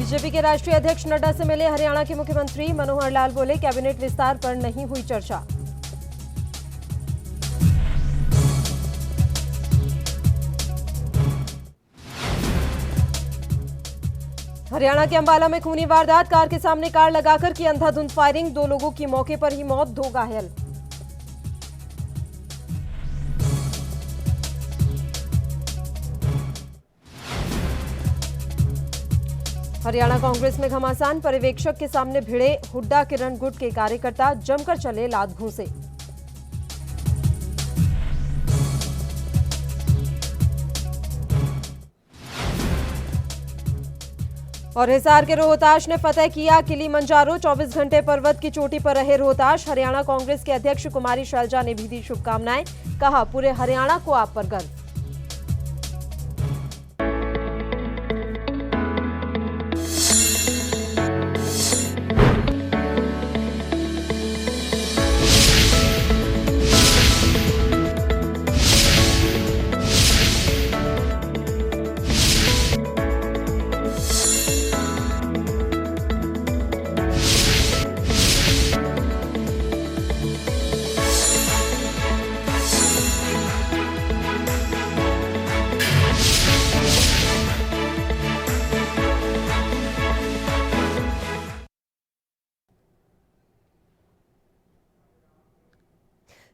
BJP के राष्ट्रीय अध्यक्ष नड्डा से मिले हरियाणा के मुख्यमंत्री मनोहर लाल बोले कैबिनेट विस्तार पर नहीं हुई चर्चा। हरियाणा के अंबाला में खूनी वारदात, कार के सामने कार लगाकर की अंधाधुंध फायरिंग, 2 लोगों की मौके पर ही मौत, 2 घायल। हरियाणा कांग्रेस में घमासान, पर्यवेक्षक के सामने भिड़े हुड्डा किरण गुट के कार्यकर्ता, जमकर चले लात घूंसे। और हिसार के रोहताश ने फतेह किया किलीमंजारो, 24 घंटे पर्वत की चोटी पर रहे रोहताश। हरियाणा कांग्रेस के अध्यक्ष कुमारी शैलजा ने भी दी शुभकामनाएं, कहा पूरे हरियाणा को आप पर गर्व।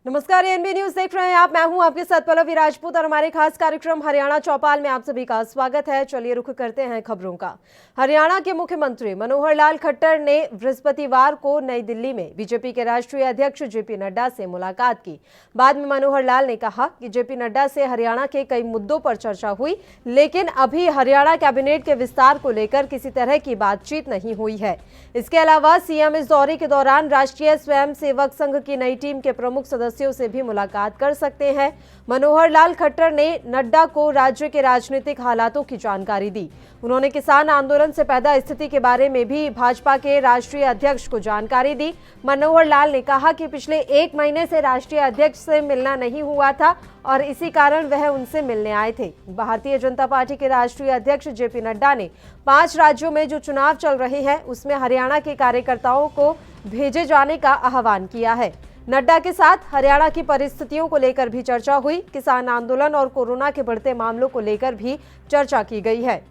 नमस्कार, एएनबी न्यूज देख रहे हैं आप। मैं हूं आपके साथ पल्लवी राजपूत और हमारे खास कार्यक्रम हरियाणा चौपाल में आप सभी का स्वागत है। चलिए रुख करते हैं खबरों का। हरियाणा के मुख्यमंत्री मनोहर लाल खट्टर ने बृहस्पतिवार को नई दिल्ली में बीजेपी के राष्ट्रीय अध्यक्ष जेपी नड्डा से मुलाकात की। बाद में मनोहर लाल ने कहा कि जेपी नड्डा से हरियाणा के कई मुद्दों पर चर्चा हुई, लेकिन अभी हरियाणा कैबिनेट के विस्तार को लेकर किसी तरह की बातचीत नहीं हुई है। इसके अलावा सीएम इस दौरे के दौरान राष्ट्रीय स्वयंसेवक संघ की नई टीम के प्रमुख सदस्यों से भी मुलाकात कर सकते हैं। मनोहर लाल खट्टर ने नड्डा को राज्य के राजनीतिक हालातों की जानकारी दी। उन्होंने किसान आंदोलन से पैदा स्थिति के बारे में भी भाजपा के राष्ट्रीय अध्यक्ष को जानकारी दी। मनोहर लाल ने कहा कि पिछले 1 महीने से राष्ट्रीय अध्यक्ष से मिलना नहीं हुआ था और इसी कारण वह उनसे मिलने आए थे। भारतीय जनता पार्टी के राष्ट्रीय अध्यक्ष जेपी नड्डा ने 5 राज्यों में जो चुनाव चल रहे हैं उसमें हरियाणा के कार्यकर्ताओं को भेजे जाने का आह्वान किया है। नड्डा के साथ हरियाणा की परिस्थितियों को लेकर भी चर्चा हुई। किसान आंदोलन और कोरोना के बढ़ते मामलों को लेकर भी चर्चा की गई है।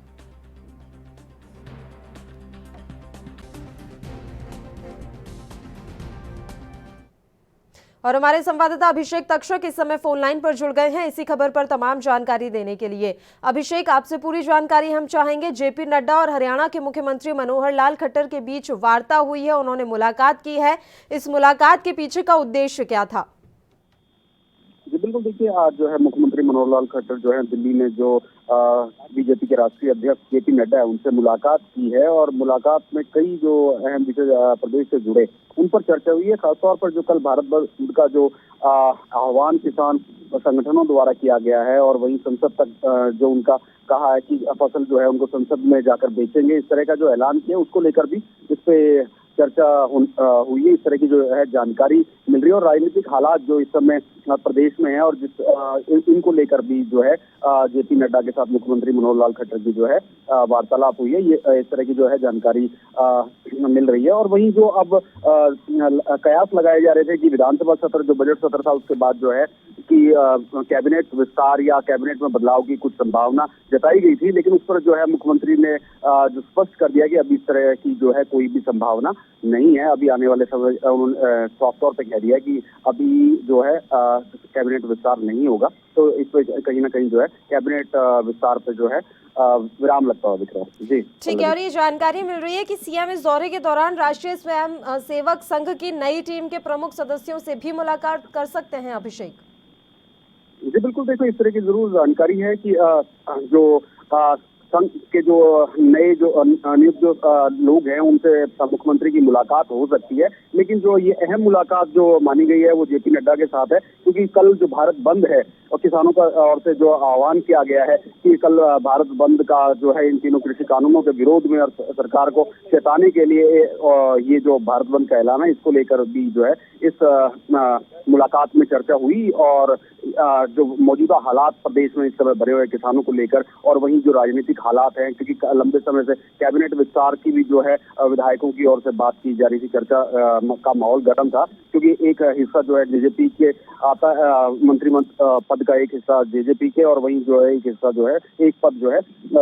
और हमारे संवाददाता अभिषेक तक्षक इस समय फोन लाइन पर जुड़ गए हैं इसी खबर पर तमाम जानकारी देने के लिए। अभिषेक, आपसे पूरी जानकारी हम चाहेंगे। जेपी नड्डा और हरियाणा के मुख्यमंत्री मनोहर लाल खट्टर के बीच वार्ता हुई है, उन्होंने मुलाकात की है। इस मुलाकात के पीछे का उद्देश्य क्या था? जी बिल्कुल, देखिए आज जो है मुख्यमंत्री मनोहर लाल खट्टर जो है दिल्ली में जो बीजेपी के राष्ट्रीय अध्यक्ष जेपी नड्डा है उनसे मुलाकात की है और मुलाकात में कई जो अहम विषय प्रदेश से जुड़े उन पर चर्चा हुई है। खासतौर पर जो कल भारत बंद का जो आह्वान किसान संगठनों द्वारा किया गया है और वहीं संसद तक जो उनका कहा है कि फसल जो है उनको संसद में जाकर बेचेंगे, इस तरह का जो ऐलान किया उसको लेकर भी इस पे चर्चा हुई है। इस तरह की जो है जानकारी मिल रही है और राजनीतिक हालात जो इस समय प्रदेश में है और इनको लेकर भी जो है जेपी नड्डा के साथ मुख्यमंत्री मनोहर लाल खट्टर की जो है वार्तालाप हुई है। ये इस तरह की जो है जानकारी मिल रही है। और वहीं जो अब कयास लगाए जा रहे थे कि विधानसभा सत्र जो बजट सत्र था उसके बाद जो है कि कैबिनेट विस्तार या कैबिनेट में बदलाव की कुछ संभावना जताई गई थी, लेकिन उस पर जो है मुख्यमंत्री ने जो स्पष्ट कर दिया कि अभी इस तरह की जो है कोई भी संभावना नहीं है। अभी आने वाले समय उन्होंने साफ तौर पर कह दिया कि अभी जो है कैबिनेट विस्तार नहीं होगा। तो इस पर कहीं ना कहीं जो है कैबिनेट विस्तार पे जो है विराम लगता हुआ दिख रहा है। जी ठीक है। और ये जानकारी मिल रही है कि सीएम इस दौरे के दौरान राष्ट्रीय स्वयं सेवक संघ की नई टीम के प्रमुख सदस्यों से भी मुलाकात कर सकते हैं। अभिषेक जी बिल्कुल, देखो इस तरह की जरूर जानकारी है कि जो संघ के जो नए जो नियुक्त जो लोग हैं उनसे मुख्यमंत्री की मुलाकात हो सकती है, लेकिन जो ये अहम मुलाकात जो मानी गई है वो जेपी नड्डा के साथ है, क्योंकि कल जो भारत बंद है और किसानों का ओर से जो आह्वान किया गया है कि कल भारत बंद का जो है इन तीनों कृषि कानूनों के विरोध में और सरकार को चेताने के लिए ये जो भारत बंद का ऐलान है इसको लेकर भी जो है इस मुलाकात में चर्चा हुई। और जो मौजूदा हालात प्रदेश में इस समय बने हुए किसानों को लेकर और वहीं जो राजनीतिक हालात हैं, क्योंकि लंबे समय से कैबिनेट विस्तार की भी जो है विधायकों की ओर से बात की जा रही थी, चर्चा का माहौल गर्म था, क्योंकि एक हिस्सा जो है जेजेपी के आता, मंत्रिमंडल पद का एक हिस्सा जेजेपी के, और वहीं जो है एक हिस्सा जो है, एक पद जो है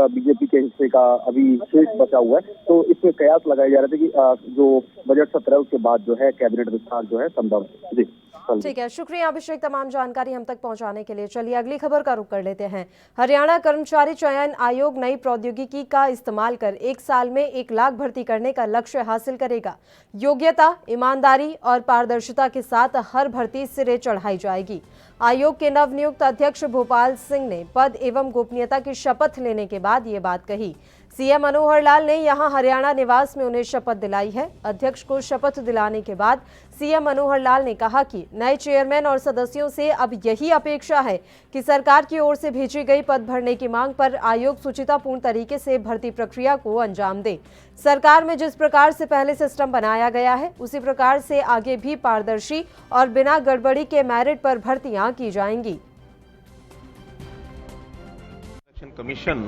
बीजेपी के हिस्से का अभी शेष बचा हुआ है। तो इसमें कयास लगाए जा रहे थे कि जो बजट सत्र है उसके बाद जो है कैबिनेट विस्तार जो है संभव। जी ठीक है, शुक्रिया अभिषेक तमाम जानकारी हम तक पहुंचाने के लिए। चलिए अगली खबर का रुख कर लेते हैं। हरियाणा कर्मचारी चयन आयोग नई प्रौद्योगिकी का इस्तेमाल कर 1 साल में 1 लाख भर्ती करने का लक्ष्य हासिल करेगा। योग्यता, ईमानदारी और पारदर्शिता के साथ हर भर्ती सिरे चढ़ाई जाएगी। आयोग के नवनियुक्त अध्यक्ष भोपाल सिंह ने पद एवं गोपनीयता की शपथ लेने के बाद ये बात कही। सीएम मनोहर लाल ने यहां हरियाणा निवास में उन्हें शपथ दिलाई है। अध्यक्ष को शपथ दिलाने के बाद सीएम मनोहर लाल ने कहा कि नए चेयरमैन और सदस्यों से अब यही अपेक्षा है कि सरकार की ओर से भेजी गई पद भरने की मांग पर आयोग सुचितापूर्ण तरीके से भर्ती प्रक्रिया को अंजाम दे। सरकार में जिस प्रकार से पहले सिस्टम बनाया गया है उसी प्रकार से आगे भी पारदर्शी और बिना गड़बड़ी के मेरिट पर भर्तियां की जाएंगी। कमीशन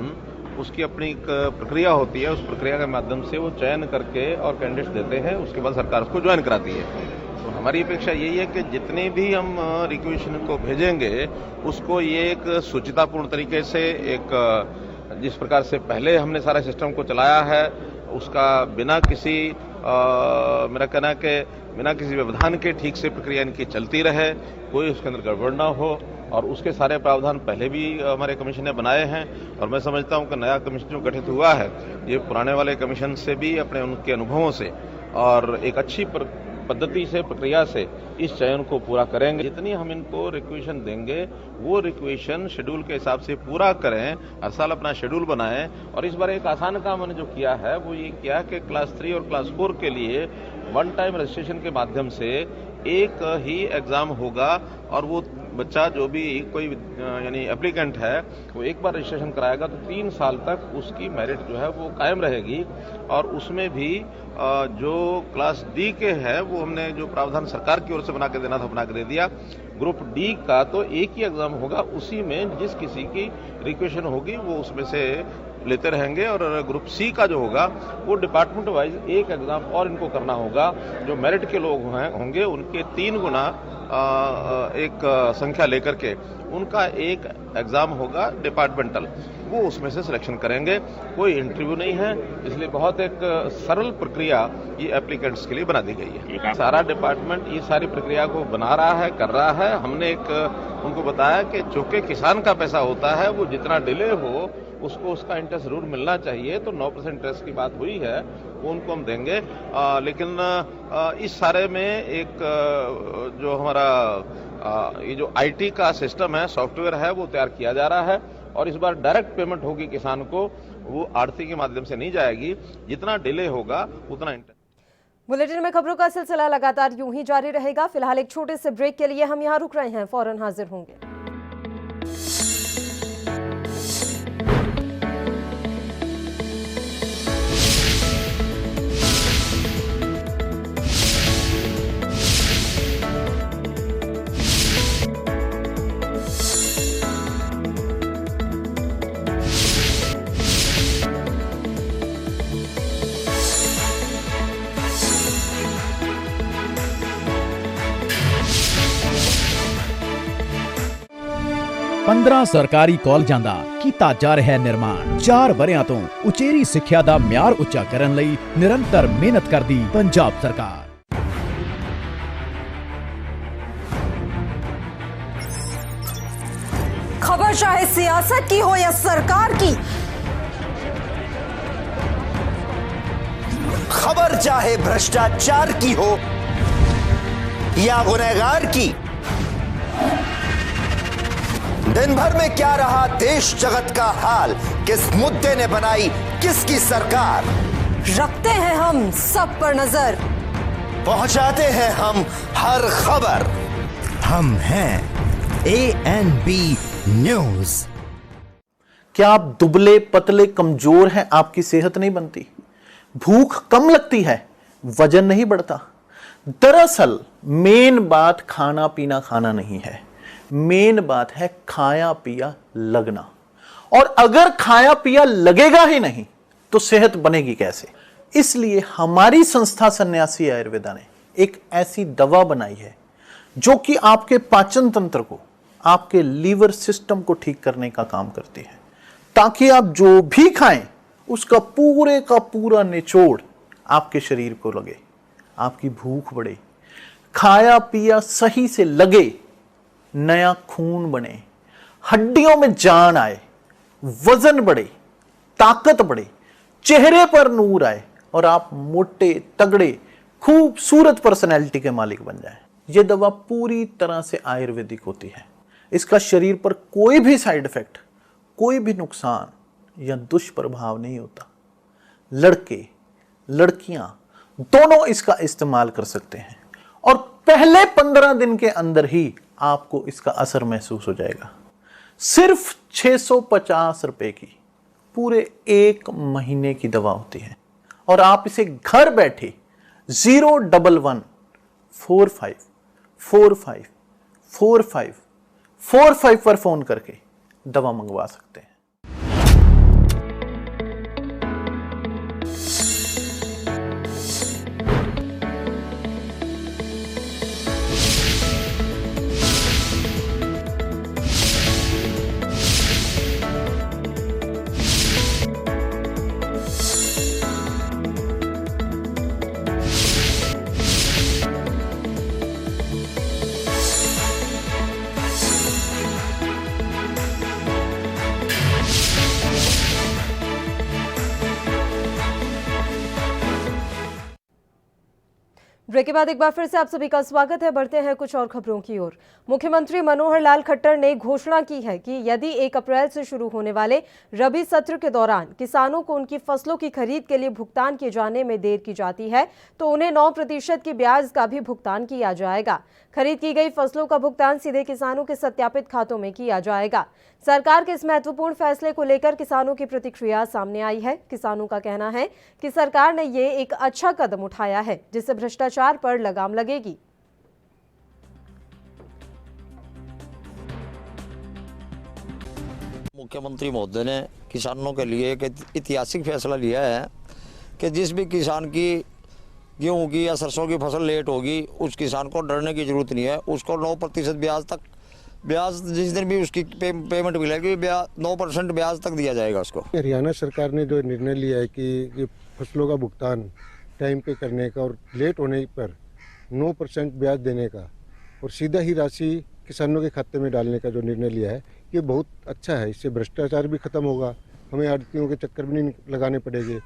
उसकी अपनी एक प्रक्रिया होती है, उस प्रक्रिया के माध्यम से वो चयन करके और कैंडिडेट्स देते हैं, उसके बाद सरकार उसको ज्वाइन कराती है। तो हमारी अपेक्षा यही है कि जितने भी हम रिक्वेशन को भेजेंगे उसको ये एक सुचितापूर्ण तरीके से, एक जिस प्रकार से पहले हमने सारा सिस्टम को चलाया है उसका बिना किसी मेरा कहना है कि बिना किसी व्यवधान के ठीक से प्रक्रिया इनकी चलती रहे, कोई उसके अंदर गड़बड़ ना हो, और उसके सारे प्रावधान पहले भी हमारे कमीशन ने बनाए हैं। और मैं समझता हूं कि नया कमीशन जो गठित हुआ है ये पुराने वाले कमीशन से भी अपने उनके अनुभवों से और एक अच्छी पद्धति से, प्रक्रिया से इस चयन को पूरा करेंगे। जितनी हम इनको रिक्वेशन देंगे वो रिक्वेशन शेड्यूल के हिसाब से पूरा करें, हर साल अपना शेड्यूल बनाएं। और इस बार एक आसान काम हमने जो किया है वो ये किया कि क्लास 3 और क्लास 4 के लिए वन टाइम रजिस्ट्रेशन के माध्यम से एक ही एग्जाम होगा, और वो बच्चा जो भी कोई यानी एप्लीकेंट है वो एक बार रजिस्ट्रेशन कराएगा तो 3 साल तक उसकी मेरिट जो है वो कायम रहेगी। और उसमें भी जो क्लास डी के है वो हमने जो प्रावधान सरकार की ओर से बना के देना था बना के दे दिया। ग्रुप डी का तो एक ही एग्जाम होगा, उसी में जिस किसी की रिक्वेशन होगी वो उसमें से लेते रहेंगे। और ग्रुप सी का जो होगा वो डिपार्टमेंट वाइज एक एग्जाम और इनको करना होगा। जो मेरिट के लोग होंगे उनके 3 गुना एक संख्या लेकर के उनका एक एग्जाम होगा डिपार्टमेंटल, वो उसमें से सिलेक्शन करेंगे। कोई इंटरव्यू नहीं है, इसलिए बहुत एक सरल प्रक्रिया ये एप्लीकेंट्स के लिए बना दी गई है। सारा डिपार्टमेंट ये सारी प्रक्रिया को बना रहा है, कर रहा है। हमने एक उनको बताया कि चूंकि किसान का पैसा होता है वो जितना डिले हो उसको उसका इंटरेस्ट जरूर मिलना चाहिए, तो 9% इंटरेस्ट की बात हुई है वो उनको हम देंगे। लेकिन इस सारे में एक जो हमारा ये जो आईटी का सिस्टम है, सॉफ्टवेयर है, वो तैयार किया जा रहा है। और इस बार डायरेक्ट पेमेंट होगी किसान को, वो आरती के माध्यम से नहीं जाएगी। जितना डिले होगा उतना बुलेटिन में खबरों का सिलसिला लगातार यूं ही जारी रहेगा। फिलहाल एक छोटे से ब्रेक के लिए हम यहां रुक रहे हैं, फौरन हाजिर होंगे। पंद्रह सरकारी ਕਾਲਜਾਂ ਦਾ ਕੀਤਾ ਜਾ ਰਿਹਾ ਨਿਰਮਾਣ। 4 ਵਰਿਆਂ ਤੋਂ ਉਚੇਰੀ ਸਿੱਖਿਆ ਦਾ ਮਿਆਰ ਉੱਚਾ ਕਰਨ ਲਈ ਨਿਰੰਤਰ ਮਿਹਨਤ ਕਰਦੀ ਪੰਜਾਬ ਸਰਕਾਰ। खबर चाहे सियासत की हो या सरकार की, खबर चाहे भ्रष्टाचार की हो या गुनहगार की, दिन भर में क्या रहा देश जगत का हाल, किस मुद्दे ने बनाई किसकी सरकार, रखते हैं हम सब पर नजर, पहुंचाते हैं हम हर खबर। हम हैं ANB न्यूज। क्या आप दुबले पतले कमजोर हैं? आपकी सेहत नहीं बनती, भूख कम लगती है, वजन नहीं बढ़ता? दरअसल मेन बात खाना पीना खाना नहीं है, मेन बात है खाया पिया लगना। और अगर खाया पिया लगेगा ही नहीं तो सेहत बनेगी कैसे? इसलिए हमारी संस्था सन्यासी आयुर्वेदा ने एक ऐसी दवा बनाई है जो कि आपके पाचन तंत्र को, आपके लीवर सिस्टम को ठीक करने का काम करती है, ताकि आप जो भी खाएं उसका पूरे का पूरा निचोड़ आपके शरीर को लगे, आपकी भूख बढ़े, खाया पिया सही से लगे, नया खून बने, हड्डियों में जान आए, वजन बढ़े, ताकत बढ़े, चेहरे पर नूर आए और आप मोटे तगड़े खूबसूरत पर्सनैलिटी के मालिक बन जाएं। यह दवा पूरी तरह से आयुर्वेदिक होती है। इसका शरीर पर कोई भी साइड इफेक्ट, कोई भी नुकसान या दुष्प्रभाव नहीं होता। लड़के लड़कियां दोनों इसका इस्तेमाल कर सकते हैं और पहले 15 दिन के अंदर ही आपको इसका असर महसूस हो जाएगा। सिर्फ 650 रुपए की पूरे 1 महीने की दवा होती है और आप इसे घर बैठे 01145454545 पर फोन करके दवा मंगवा सकते हैं। ब्रेक के बाद एक बार फिर से आप सभी का स्वागत है। बढ़ते हैं कुछ और खबरों की ओर। मुख्यमंत्री मनोहर लाल खट्टर ने घोषणा की है कि यदि 1 अप्रैल से शुरू होने वाले रबी सत्र के दौरान किसानों को उनकी फसलों की खरीद के लिए भुगतान किए जाने में देर की जाती है तो उन्हें 9% की ब्याज का भी भुगतान किया जाएगा। खरीद की गई फसलों का भुगतान सीधे किसानों के सत्यापित खातों में किया जाएगा। सरकार के इस महत्वपूर्ण फैसले को लेकर किसानों की प्रतिक्रिया सामने आई है। किसानों का कहना है कि सरकार ने ये एक अच्छा कदम उठाया है जिससे भ्रष्टाचार पर लगाम लगेगी। मुख्यमंत्री महोदय ने किसानों के लिए एक ऐतिहासिक फैसला लिया है कि जिस भी किसान की गेहूं की या सरसों की फसल लेट होगी उस किसान को डरने की जरूरत नहीं है। उसको 9% ब्याज जिस दिन भी उसकी पेमेंट मिलेगी 9% ब्याज तक दिया जाएगा उसको। हरियाणा सरकार ने जो निर्णय लिया है कि फसलों का भुगतान टाइम पे करने का और लेट होने पर 9% ब्याज देने का और सीधा ही राशि किसानों के खाते में डालने का जो निर्णय लिया है ये बहुत अच्छा है। इससे भ्रष्टाचार भी खत्म होगा, हमें आड़तियों के चक्कर भी नहीं लगाने पड़ेंगे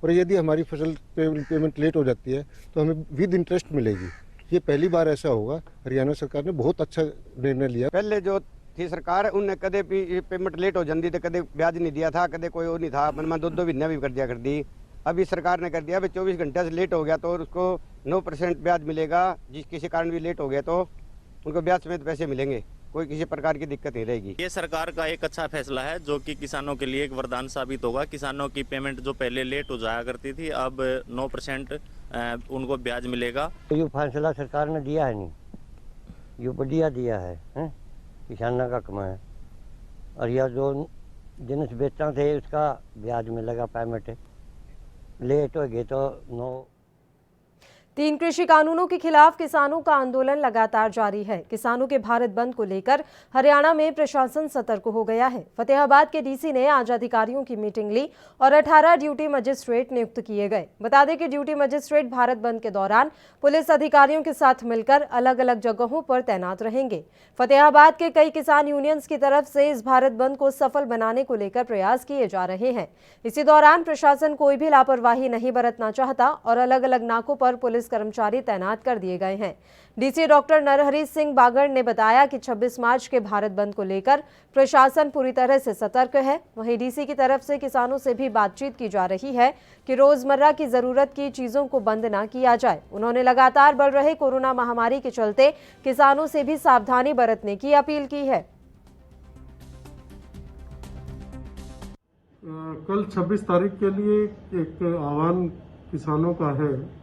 और यदि हमारी फसल पेमेंट लेट हो जाती है तो हमें विद इंटरेस्ट मिलेगी। ये पहली बार ऐसा होगा। हरियाणा सरकार ने बहुत अच्छा निर्णय लिया। पहले जो थी सरकार उनने कदे भी पेमेंट लेट हो जाती तो कदे ब्याज नहीं दिया था, कदे कोई वो नहीं था, मन 2 महीने भी कर दिया कर दी। अभी सरकार ने कर दिया 24 घंटे से लेट हो गया तो उसको 9% ब्याज मिलेगा। जिस किसी कारण भी लेट हो गया तो उनको ब्याज समेत पैसे मिलेंगे, कोई किसी प्रकार की दिक्कत नहीं रहेगी। ये सरकार का एक अच्छा फैसला है जो कि किसानों के लिए एक वरदान साबित होगा। किसानों की पेमेंट जो पहले लेट हो जाया करती थी अब 9% उनको ब्याज मिलेगा। ये फैसला सरकार ने दिया है नहीं, ये बढ़िया दिया है, किसानों का कमा है और यह जो जिन्स बेचा थे उसका ब्याज मिलेगा। पेमेंट लेट हो गए तो 9। 3 कृषि कानूनों के खिलाफ किसानों का आंदोलन लगातार जारी है। किसानों के भारत बंद को लेकर हरियाणा में प्रशासन सतर्क हो गया है। फतेहाबाद के डीसी ने आज अधिकारियों की मीटिंग ली और 18 ड्यूटी मजिस्ट्रेट नियुक्त किए गए। बता दें कि ड्यूटी मजिस्ट्रेट भारत बंद के दौरान पुलिस अधिकारियों के साथ मिलकर अलग अलग जगहों पर तैनात रहेंगे। फतेहाबाद के कई किसान यूनियंस की तरफ से इस भारत बंद को सफल बनाने को लेकर प्रयास किए जा रहे हैं। इसी दौरान प्रशासन कोई भी लापरवाही नहीं बरतना चाहता और अलग अलग नाकों पर पुलिस कर्मचारी तैनात कर दिए गए हैं। डीसी डॉक्टर नरहरि सिंह बागड़ ने बताया कि 26 मार्च के भारत बंद को लेकर प्रशासन पूरी तरह से सतर्क है। वहीं डीसी की तरफ से किसानों से भी बातचीत की जा रही है कि रोजमर्रा की जरूरत की चीजों को बंद ना किया जाए। उन्होंने लगातार बढ़ रहे कोरोना महामारी के चलते किसानों से भी सावधानी बरतने की अपील की है। कल 26 तारीख के लिए एक आह्वान किसानों का है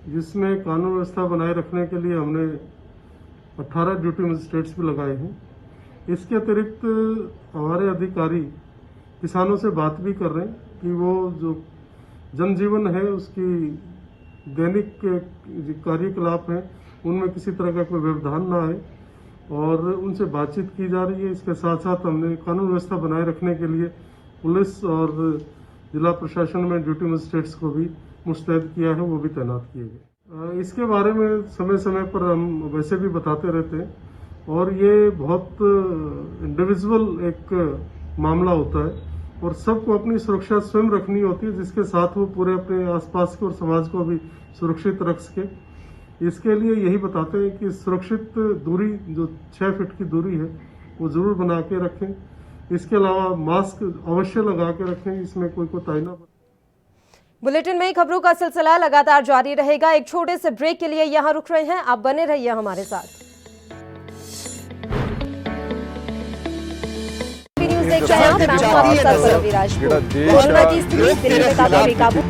जिसमें कानून व्यवस्था बनाए रखने के लिए हमने 18 ड्यूटी मजिस्ट्रेट्स भी लगाए हैं। इसके अतिरिक्त हमारे अधिकारी किसानों से बात भी कर रहे हैं कि वो जो जनजीवन है उसकी दैनिक कार्यकलाप हैं उनमें किसी तरह का कोई व्यवधान ना आए और उनसे बातचीत की जा रही है। इसके साथ साथ हमने कानून व्यवस्था बनाए रखने के लिए पुलिस और जिला प्रशासन में ड्यूटी मजिस्ट्रेट्स को भी मुस्तैद किया है, वो भी तैनात किए गए। इसके बारे में समय समय पर हम वैसे भी बताते रहते हैं और ये बहुत इंडिविजुअल एक मामला होता है और सबको अपनी सुरक्षा स्वयं रखनी होती है, जिसके साथ वो पूरे अपने आसपास के और समाज को भी सुरक्षित रख सके। इसके लिए यही बताते हैं कि सुरक्षित दूरी जो 6 फीट की दूरी है वो जरूर बना के रखें। इसके अलावा मास्क अवश्य लगा के रखें, इसमें कोई कोताही ना। बुलेटिन में खबरों का सिलसिला लगातार जारी रहेगा। एक छोटे से ब्रेक के लिए यहां रुक रहे हैं, आप बने रहिए हमारे साथ। न्यूज़ देख रहे हैं आप, मैं हूं आपके साथ पल्लवी राजपूत। कोरोना की स्थिति दिल्ली में काफी बेकाबू।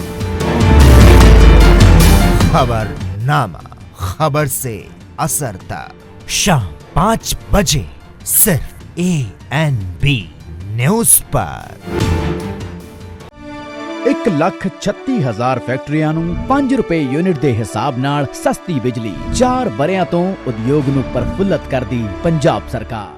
खबरनामा, खबर से असर तक शाम 5 बजे सिर्फ ANB न्यूज पर। 1,36,000 ਫੈਕਟਰੀਆਂ ਨੂੰ 5 ਰੁਪਏ ਯੂਨਿਟ ਦੇ ਹਿਸਾਬ ਨਾਲ ਸਸਤੀ ਬਿਜਲੀ 4 ਵਰਿਆਂ ਤੋਂ ਉਦਯੋਗ ਨੂੰ ਪ੍ਰਫੁੱਲਤ ਕਰਦੀ ਪੰਜਾਬ ਸਰਕਾਰ।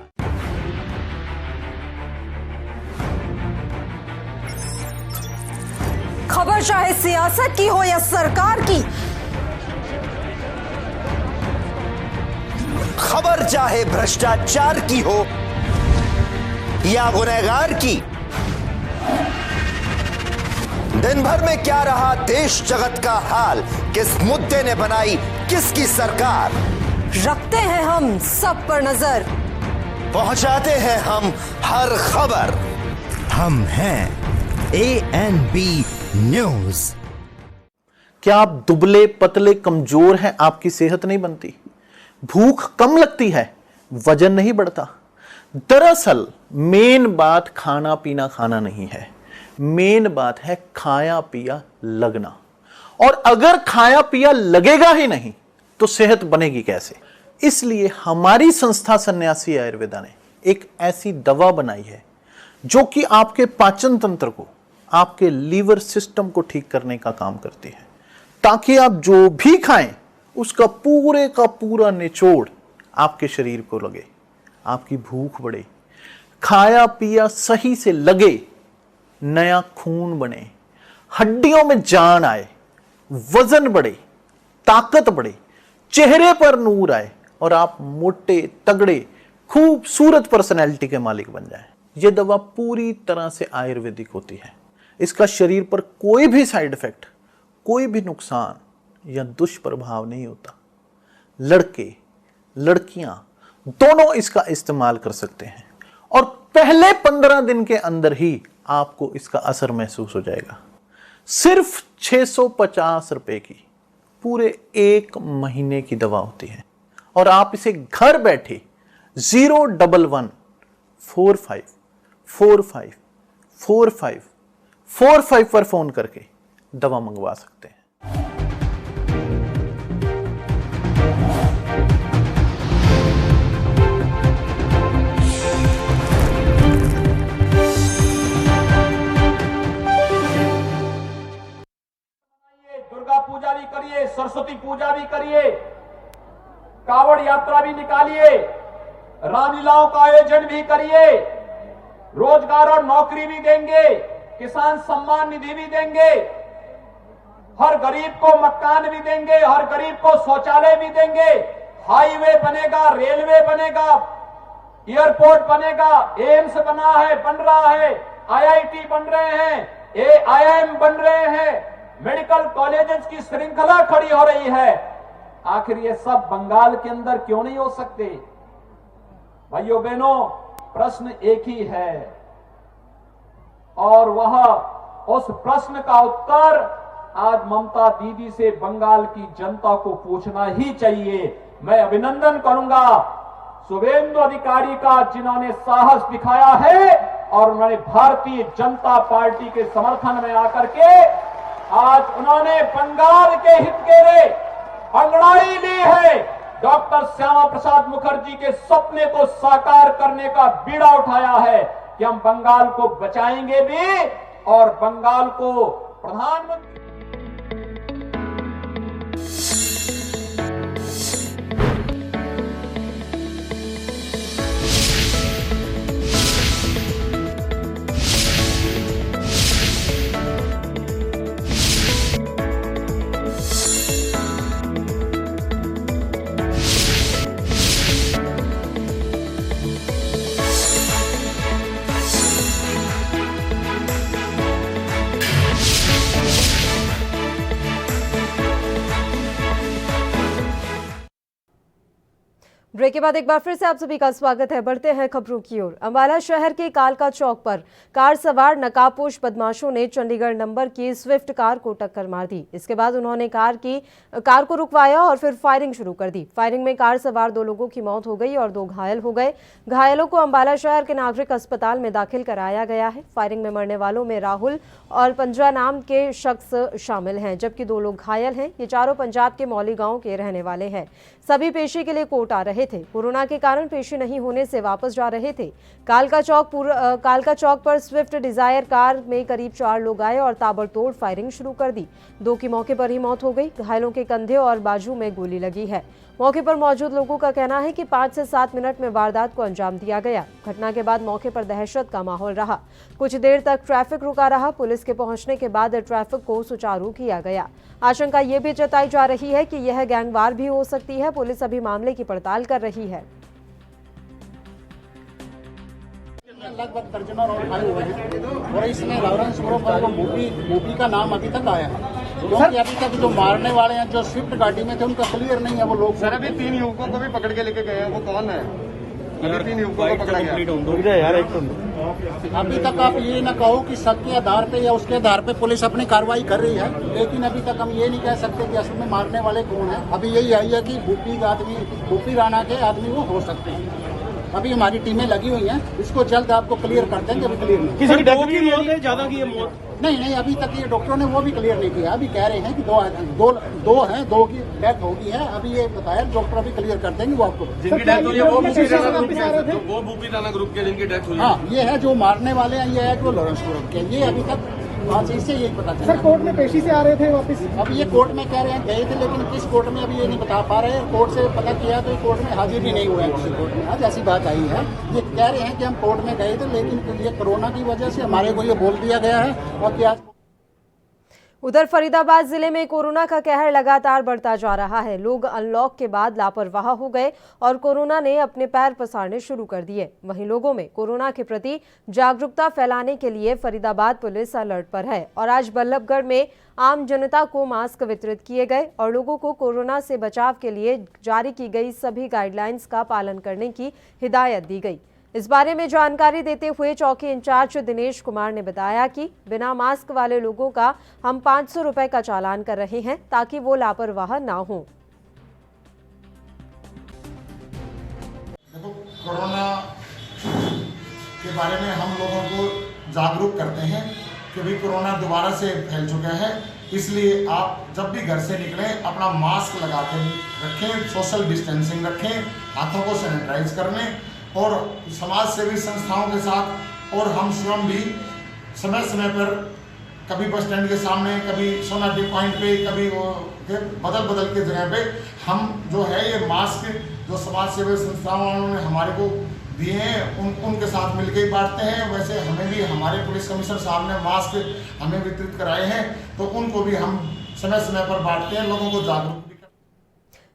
खबर चाहे सियासत की हो या सरकार की, खबर चाहे भ्रष्टाचार की हो या गुनहगार की, दिन भर में क्या रहा देश जगत का हाल, किस मुद्दे ने बनाई किसकी सरकार, रखते हैं हम सब पर नजर, पहुंचाते हैं हम हर खबर। हम हैं ANB न्यूज। क्या आप दुबले पतले कमजोर हैं, आपकी सेहत नहीं बनती, भूख कम लगती है, वजन नहीं बढ़ता? दरअसल मेन बात खाना पीना खाना नहीं है, मेन बात है खाया पिया लगना। और अगर खाया पिया लगेगा ही नहीं तो सेहत बनेगी कैसे? इसलिए हमारी संस्था सन्यासी आयुर्वेदा ने एक ऐसी दवा बनाई है जो कि आपके पाचन तंत्र को, आपके लीवर सिस्टम को ठीक करने का काम करती है, ताकि आप जो भी खाएं उसका पूरे का पूरा निचोड़ आपके शरीर को लगे, आपकी भूख बढ़े, खाया पिया सही से लगे, नया खून बने, हड्डियों में जान आए, वजन बढ़े, ताकत बढ़े, चेहरे पर नूर आए और आप मोटे तगड़े खूबसूरत पर्सनैलिटी के मालिक बन जाएं। यह दवा पूरी तरह से आयुर्वेदिक होती है। इसका शरीर पर कोई भी साइड इफेक्ट, कोई भी नुकसान या दुष्प्रभाव नहीं होता। लड़के लड़कियां दोनों इसका इस्तेमाल कर सकते हैं और पहले 15 दिन के अंदर ही आपको इसका असर महसूस हो जाएगा। सिर्फ 650 रुपए की पूरे 1 महीने की दवा होती है और आप इसे घर बैठे 01145454545 पर फोन करके दवा मंगवा सकते हैं। दुर्गा पूजा भी करिए, सरस्वती पूजा भी करिए, कावड़ यात्रा भी निकालिए, रामलीलाओं का आयोजन भी करिए, रोजगार और नौकरी भी देंगे, किसान सम्मान निधि भी देंगे, हर गरीब को मकान भी देंगे, हर गरीब को शौचालय भी देंगे, हाईवे बनेगा, रेलवे बनेगा, एयरपोर्ट बनेगा, एम्स बना है, बन रहा है, IIT बन रहे हैं, AIIM बन रहे हैं, मेडिकल कॉलेजेस की श्रृंखला खड़ी हो रही है। आखिर ये सब बंगाल के अंदर क्यों नहीं हो सकते? भाइयों बहनों, प्रश्न एक ही है और वह उस प्रश्न का उत्तर आज ममता दीदी से बंगाल की जनता को पूछना ही चाहिए। मैं अभिनंदन करूंगा शुभेंदु अधिकारी का, जिन्होंने साहस दिखाया है और उन्होंने भारतीय जनता पार्टी के समर्थन में आकर के आज उन्होंने बंगाल के हित के लिए अंगड़ाई ली है। डॉक्टर श्यामा प्रसाद मुखर्जी के सपने को साकार करने का बीड़ा उठाया है कि हम बंगाल को बचाएंगे भी और बंगाल को प्रधानमंत्री। ब्रेक के बाद एक बार फिर से आप सभी का स्वागत है। बढ़ते हैं खबरों की ओर। अंबाला शहर के कालका चौक पर कार सवार नकाबपोश बदमाशों ने चंडीगढ़ नंबर की स्विफ्ट कार को टक्कर मार दी। इसके बाद उन्होंने कार को रुकवाया और फिर फायरिंग शुरू कर दी। फायरिंग में कार सवार 2 लोगों की मौत हो गई और 2 घायल हो गए। घायलों को अंबाला शहर के नागरिक अस्पताल में दाखिल कराया गया है। फायरिंग में मरने वालों में राहुल और पंजा नाम के शख्स शामिल हैं, जबकि 2 लोग घायल हैं। ये चारों पंजाब के मौली गांव के रहने वाले हैं। सभी पेशी के लिए कोर्ट आ रहे थे। कोरोना के कारण पेशी नहीं होने से वापस जा रहे थे। कालका चौक पर स्विफ्ट डिजायर कार में करीब 4 लोग आए और ताबड़तोड़ फायरिंग शुरू कर दी। 2 की मौके पर ही मौत हो गई। घायलों के कंधे और बाजू में गोली लगी है। मौके पर मौजूद लोगों का कहना है कि 5 से 7 मिनट में वारदात को अंजाम दिया गया। घटना के बाद मौके पर दहशत का माहौल रहा। कुछ देर तक ट्रैफिक रुका रहा। पुलिस के पहुंचने के बाद ट्रैफिक को सुचारू किया गया। आशंका ये भी जताई जा रही है कि यह गैंगवार भी हो सकती है। पुलिस अभी मामले की पड़ताल कर रही है। लगभग दर्जनों लोग आए हुए हैं और इसमें लॉरेंस ग्रुप और वो मूवी का नाम अभी तक आया है, क्योंकि अभी तक जो मारने वाले हैं जो स्विफ्ट गाड़ी में थे उनका क्लियर नहीं है वो लोग। सर अभी 3 युवकों को भी पकड़ के लेके गए हैं, वो कौन है? अभी 3 युवकों को पकड़ा गया। अभी तक आप ये ना कहो कि शक के आधार पे या उसके आधार पे पुलिस अपनी कार्रवाई कर रही है, लेकिन अभी तक हम ये नहीं कह सकते कि असल में मारने वाले कौन है। अभी यही आई है कि भूपी राणा के आदमी वो हो सकते हैं। अभी हमारी टीमें लगी हुई हैं, इसको जल्द आपको क्लियर कर देंगे। अभी क्लियर नहीं, किसी की डेथ की मौत है, ज्यादा की मौत नहीं, अभी तक ये डॉक्टरों ने वो भी क्लियर नहीं किया। अभी कह रहे हैं कि 2 हैं, 2 की डेथ होगी है। अभी ये बताया डॉक्टर अभी क्लियर कर देंगे वो आपको। जिनकी डेथ हुई है वो भूपी राणा ग्रुप के जिनकी डेथ हुई है। हाँ, ये है जो मारने वाले हैं, ये है जो लॉरेंस ग्रुप के। ये अभी तक आज इससे यही पता चला। सर कोर्ट में पेशी से आ रहे थे वापस? अभी ये कोर्ट में कह रहे हैं गए थे, लेकिन किस कोर्ट में अभी ये नहीं बता पा रहे हैं। कोर्ट से पता किया तो कोर्ट में हाजिर भी नहीं हुआ है किसी कोर्ट में। आज ऐसी बात आई है, ये कह रहे हैं कि हम कोर्ट में गए थे, लेकिन ये कोरोना की वजह से हमारे को ये बोल दिया गया है। और कि आज उधर फरीदाबाद जिले में कोरोना का कहर लगातार बढ़ता जा रहा है। लोग अनलॉक के बाद लापरवाह हो गए और कोरोना ने अपने पैर पसारने शुरू कर दिए। वहीं लोगों में कोरोना के प्रति जागरूकता फैलाने के लिए फरीदाबाद पुलिस अलर्ट पर है और आज बल्लभगढ़ में आम जनता को मास्क वितरित किए गए और लोगों को कोरोना से बचाव के लिए जारी की गई सभी गाइडलाइंस का पालन करने की हिदायत दी गई। इस बारे में जानकारी देते हुए चौकी इंचार्ज दिनेश कुमार ने बताया कि बिना मास्क वाले लोगों का हम 500 रुपए का चालान कर रहे हैं ताकि वो लापरवाह ना हो। देखो, कोरोना के बारे में हम लोगों को जागरूक करते हैं कि भाई कोरोना दोबारा से फैल चुका है, इसलिए आप जब भी घर से निकलें अपना मास्क लगा के रखें, सोशल डिस्टेंसिंग रखें, हाथों को सैनिटाइज कर लें और समाज सेवी संस्थाओं के साथ और हम स्वयं भी समय समय पर कभी बस स्टैंड के सामने, कभी सोनाटी पॉइंट पे, कभी वो बदल के जगह पे हम जो है ये मास्क जो समाज सेवी संस्थाओं ने हमारे को दिए हैं उनके साथ मिलकर ही बांटते हैं। वैसे हमें भी हमारे पुलिस कमिश्नर साहब ने मास्क हमें वितरित कराए हैं, तो उनको भी हम समय समय पर बांटते हैं, लोगों को जागरूक।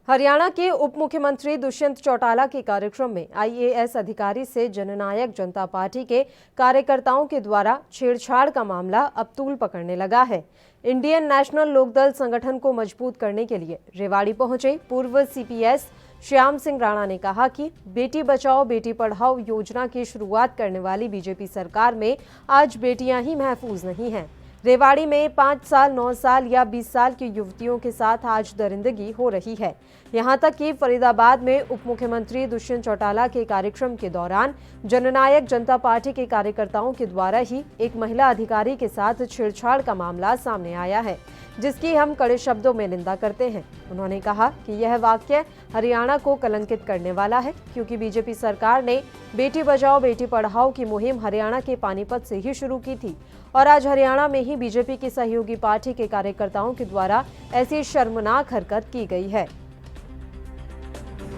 हरियाणा के उप मुख्यमंत्री दुष्यंत चौटाला के कार्यक्रम में आईएएस अधिकारी से जननायक जनता पार्टी के कार्यकर्ताओं के द्वारा छेड़छाड़ का मामला अब तूल पकड़ने लगा है। इंडियन नेशनल लोकदल संगठन को मजबूत करने के लिए रेवाड़ी पहुंचे पूर्व सीपीएस श्याम सिंह राणा ने कहा कि बेटी बचाओ बेटी पढ़ाओ योजना की शुरुआत करने वाली बीजेपी सरकार में आज बेटियां ही महफूज नहीं हैं। रेवाड़ी में 5 साल, 9 साल या 20 साल की युवतियों के साथ आज दरिंदगी हो रही है। यहां तक कि फरीदाबाद में उप मुख्यमंत्री दुष्यंत चौटाला के कार्यक्रम के दौरान जननायक जनता पार्टी के कार्यकर्ताओं के द्वारा ही एक महिला अधिकारी के साथ छेड़छाड़ का मामला सामने आया है। जिसकी हम कड़े शब्दों में निंदा करते हैं। उन्होंने कहा कि यह वाक्य हरियाणा को कलंकित करने वाला है, क्योंकि बीजेपी सरकार ने बेटी बचाओ बेटी पढ़ाओ की मुहिम हरियाणा के पानीपत से ही शुरू की थी और आज हरियाणा में ही बीजेपी की सहयोगी पार्टी के कार्यकर्ताओं के द्वारा ऐसी शर्मनाक हरकत की गई है।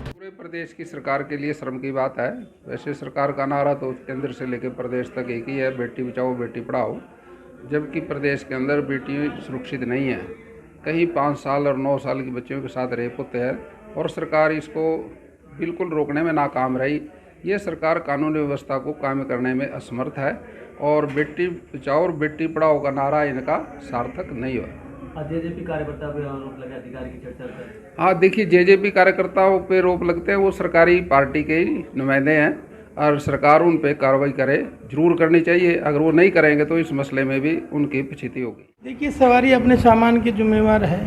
पूरे प्रदेश की सरकार के लिए शर्म की बात है। वैसे सरकार का नारा तो केंद्र से लेकर प्रदेश तक एक ही है, बेटी बचाओ बेटी पढ़ाओ, जबकि प्रदेश के अंदर बेटी सुरक्षित नहीं है। कहीं 5 साल और 9 साल की बच्चियों के साथ रेप होते हैं और सरकार इसको बिल्कुल रोकने में नाकाम रही। ये सरकार कानूनी व्यवस्था को कायम करने में असमर्थ है और बेटी बचाओ और बेटी पढ़ाओ का नारा इनका सार्थक नहीं हुआ। जेजेपी कार्यकर्ता पे आरोप लगा, अधिकारी की चर्चा कर। हाँ देखिए, जेजेपी कार्यकर्ताओं पे आरोप लगते हैं, वो सरकारी पार्टी के नुमाइंदे हैं और सरकार उन पे कार्रवाई करे, जरूर करनी चाहिए। अगर वो नहीं करेंगे तो इस मसले में भी उनकी पछीती होगी। देखिए, सवारी अपने सामान की जिम्मेवार है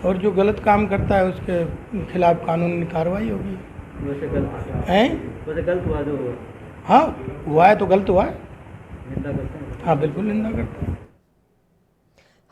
और जो गलत काम करता है उसके खिलाफ कानूनी कार्रवाई होगी। वैसे गलत है, वैसे गलत हुआ जो हुआ। हाँ हुआ है तो गलत हुआ है, निंदा करते हैं। हाँ बिल्कुल निंदा करते हैं।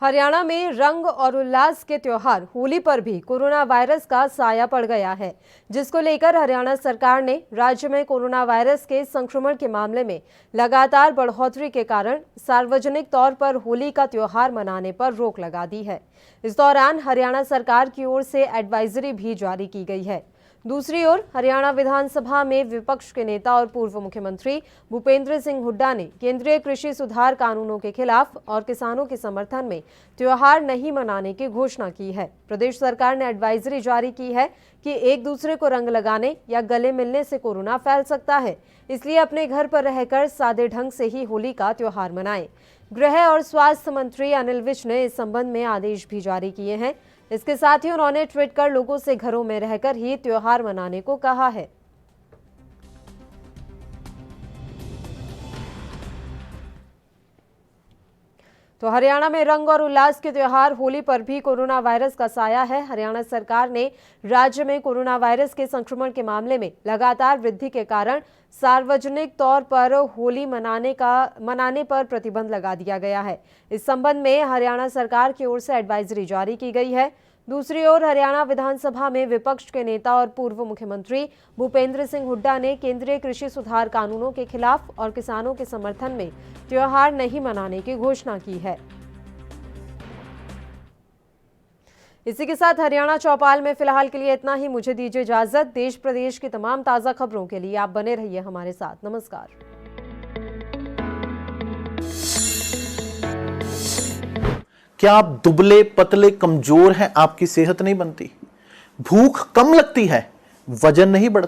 हरियाणा में रंग और उल्लास के त्योहार होली पर भी कोरोना वायरस का साया पड़ गया है, जिसको लेकर हरियाणा सरकार ने राज्य में कोरोना वायरस के संक्रमण के मामले में लगातार बढ़ोतरी के कारण सार्वजनिक तौर पर होली का त्योहार मनाने पर रोक लगा दी है। इस दौरान हरियाणा सरकार की ओर से एडवाइजरी भी जारी की गई है। दूसरी ओर हरियाणा विधानसभा में विपक्ष के नेता और पूर्व मुख्यमंत्री भूपेंद्र सिंह हुड्डा ने केंद्रीय कृषि सुधार कानूनों के खिलाफ और किसानों के समर्थन में त्योहार नहीं मनाने की घोषणा की है। प्रदेश सरकार ने एडवाइजरी जारी की है कि एक दूसरे को रंग लगाने या गले मिलने से कोरोना फैल सकता है, इसलिए अपने घर पर रहकर सादे ढंग से ही होली का त्योहार मनाएं। गृह और स्वास्थ्य मंत्री अनिल विज ने इस संबंध में आदेश भी जारी किए हैं। इसके साथ ही उन्होंने ट्वीट कर लोगों से घरों में रहकर ही त्योहार मनाने को कहा है। तो हरियाणा में रंग और उल्लास के त्योहार होली पर भी कोरोना वायरस का साया है। हरियाणा सरकार ने राज्य में कोरोना वायरस के संक्रमण के मामले में लगातार वृद्धि के कारण सार्वजनिक तौर पर होली मनाने पर प्रतिबंध लगा दिया गया है। इस संबंध में हरियाणा सरकार की ओर से एडवाइजरी जारी की गई है। दूसरी ओर हरियाणा विधानसभा में विपक्ष के नेता और पूर्व मुख्यमंत्री भूपेंद्र सिंह हुड्डा ने केंद्रीय कृषि सुधार कानूनों के खिलाफ और किसानों के समर्थन में त्योहार नहीं मनाने की घोषणा की है। इसी के साथ हरियाणा चौपाल में फिलहाल के लिए इतना ही। मुझे दीजिए इजाजत। देश प्रदेश की तमाम ताजा खबरों के लिए आप बने रहिए हमारे साथ। नमस्कार। क्या आप दुबले पतले कमजोर हैं? आपकी सेहत नहीं बनती, भूख कम लगती है, वजन नहीं बढ़ता?